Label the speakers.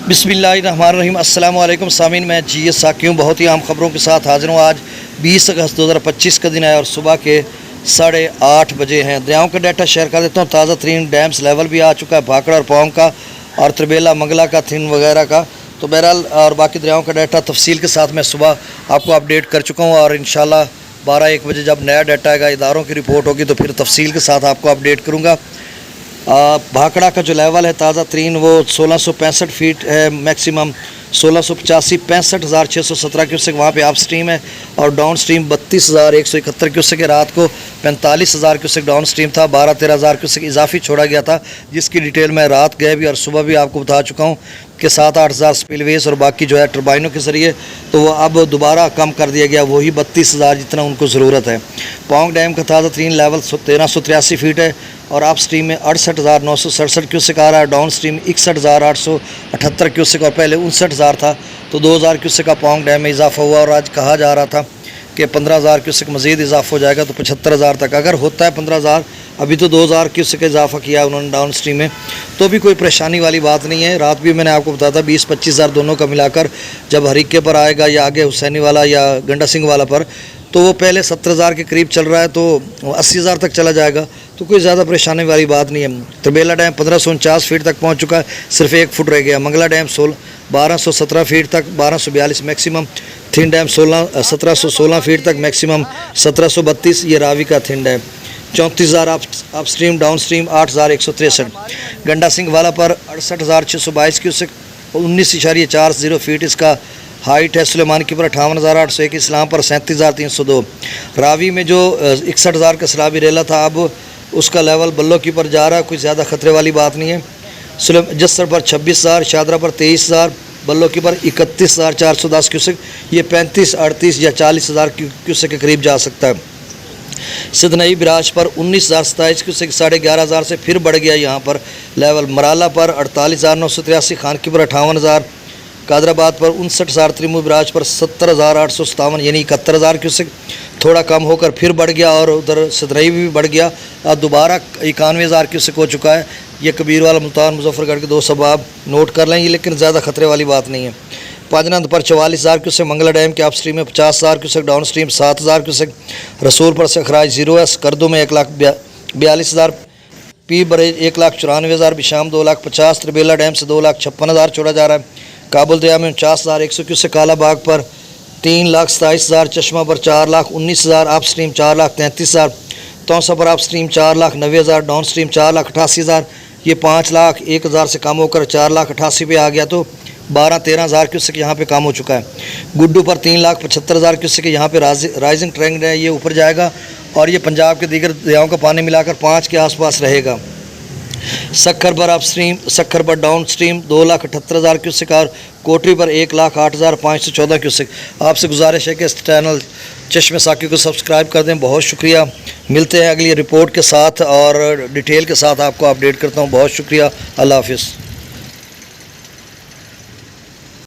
Speaker 1: बिस्मिल्लाहिर्रहमानिर्रहीम। अस्सलाम वालेकुम सामीन, मैं जीएस साकी हूँ। बहुत ही आम खबरों के साथ हाजिर हूँ। आज 20 अगस्त 2025 का दिन है और सुबह के 8:30 बजे हैं। दरियाओं का डाटा शेयर कर देता हूँ। ताज़ा तरीन डैम्स लेवल भी आ चुका है, भाखड़ा और पौंग का और त्रिबेला मंगला का, थिन वगैरह का। तो बहरहाल और बाकी दरियाओं का डाटा तफसील के साथ मैं सुबह आपको अपडेट कर चुका हूँ और इंशाल्लाह 12-1 बजे जब नया डाटा आएगा, इदारों की रिपोर्ट होगी, तो फिर तफसील के साथ आपको अपडेट करूँगा। भाखड़ा का जो लेवल है ताज़ा तरीन वो 1665 फीट है, मैक्सिमम 1685, 65,617 क्यूसेक वहाँ पे आप स्ट्रीम है और डाउन स्ट्रीम 32,171 क्यूसेक है। रात को 45,000 क्यूसेक डाउन स्ट्रीम था, 12-13,000 क्यूसेक इजाफी छोड़ा गया था, जिसकी डिटेल मैं रात गए भी और सुबह भी आपको बता चुका हूँ कि 7-8 हज़ार स्पिलवेज और बाकी जो है टर्बाइनों के ज़रिए, तो वो अब दोबारा कम कर दिया गया, वही 32,000 जितना उनको ज़रूरत है। पौंग डैम का ताज़ा तरीन लेवल 1383 फीट है और आप स्ट्रीम में 68,967 क्यूसेक आ रहा है, डाउन स्ट्रीम 61,878 क्यूसेक और पहले 59,000 था, तो 2,000 क्यूसेक का पौंग डैम में इजाफा हुआ और आज कहा जा रहा था कि 15,000 क्यूसेक मज़ीद इजाफा हो जाएगा, तो 75,000 तक अगर होता है 15,000। अभी तो 2,000 क्यूसेक का इजाफा किया उन्होंने डाउन स्ट्रीम में, तो भी कोई परेशानी वाली बात नहीं है। रात भी मैंने आपको बताया था 20-25,000 दोनों का मिलाकर जब हरीके पर आएगा या आगे हुसैनी वाला या गंडा सिंह वाला पर, तो वो पहले 70,000 के करीब चल रहा है, तो 80,000 तक चला जाएगा, तो कोई ज़्यादा परेशानी वाली बात नहीं है। त्रिबेला डैम 1549 फीट तक पहुंच चुका है, सिर्फ 1 फुट रह गया। मंगला डैम 1217 फीट तक, 1242 मैक्सिमम। थिन डैम 1716 फीट तक, मैक्सिमम 1732। ये रावी का थिन डैम 34,000 आप स्ट्रीम, डाउन स्ट्रीम 8,163। गंडा सिंह वाला पर 68,622 क्यूसेक, 19.40 फीट इसका हाइट है। सुलेमान की पर 58,801, इस्लाम पर 37,302। रावी में जो 61,000 का सराबी रेला था, अब उसका लेवल बल्लो की पर जा रहा है, कोई ज़्यादा ख़तरे वाली बात नहीं है। जस्सर पर 26,000, शादरा पर 23,000, बल्लो की पर 31,410 क्यूसेक, ये 35, 38 या 40,000 क्यूसेक के करीब जा सकता है। सिदनई बिराज पर 19,027 क्यूसेक, 11,500 से फिर बढ़ गया यहाँ पर लेवल। मराला पर 48,983, खान की पर 58,000, कादराबाद पर 59,000, त्रिमू बिराज पर 70,857 यानी 71,000 क्यूसेक, थोड़ा कम होकर फिर बढ़ गया और उधर सदरई भी बढ़ गया, अब दोबारा 91,000 क्यूसेक हो चुका है। ये कबीर वाला, मुल्तान, मुजफ्फरगढ़ के 2 सबाब नोट कर लेंगे, लेकिन ज़्यादा खतरे वाली बात नहीं है। पाजनंद पर 44,000 क्यूसेक, मंगला डैम के आप स्ट्रीम में 50,000 क्यूसेक, डाउन स्ट्रीम 7,000 क्यूसेक। रसूल पर से खराज 0 करदू में 1,42,000, पी बरेज 1,94,000, बिशाम 2,50,000, त्रिबेला डैम से 2,56,000 छोड़ा जा रहा है। काबुल दरिया में 49,100 क्यूसेक, काला बाग पर 3,27,000, चश्मा पर 4,19,000, आप स्ट्रीम 4,33,000, तौसा पर आप स्ट्रीम 4,90,000, डाउन स्ट्रीम 4,88,000, ये 5,01,000 से कम होकर 4,88,000 पे आ गया, तो 12-13,000 क्यूसेक यहाँ पे कम हो चुका है। गुड्डू पर 3,75,000 क्यूसेक, यहाँ पे राइजिंग ट्रेंड है, ये ऊपर जाएगा और ये पंजाब के दीगर दरियाओं का पानी मिलाकर 5 के आसपास रहेगा। सखर पर आप स्ट्रीम, सखर पर डाउन स्ट्रीम 2,78,000 क्यूसेक और कोटरी पर 1,08,514 क्यूसेक। आपसे गुजारिश है कि इस चैनल चश्मे साकी को सब्सक्राइब कर दें। बहुत शुक्रिया। मिलते हैं अगली रिपोर्ट के साथ और डिटेल के साथ आपको अपडेट करता हूँ। बहुत शुक्रिया। अल्लाह हाफिज़।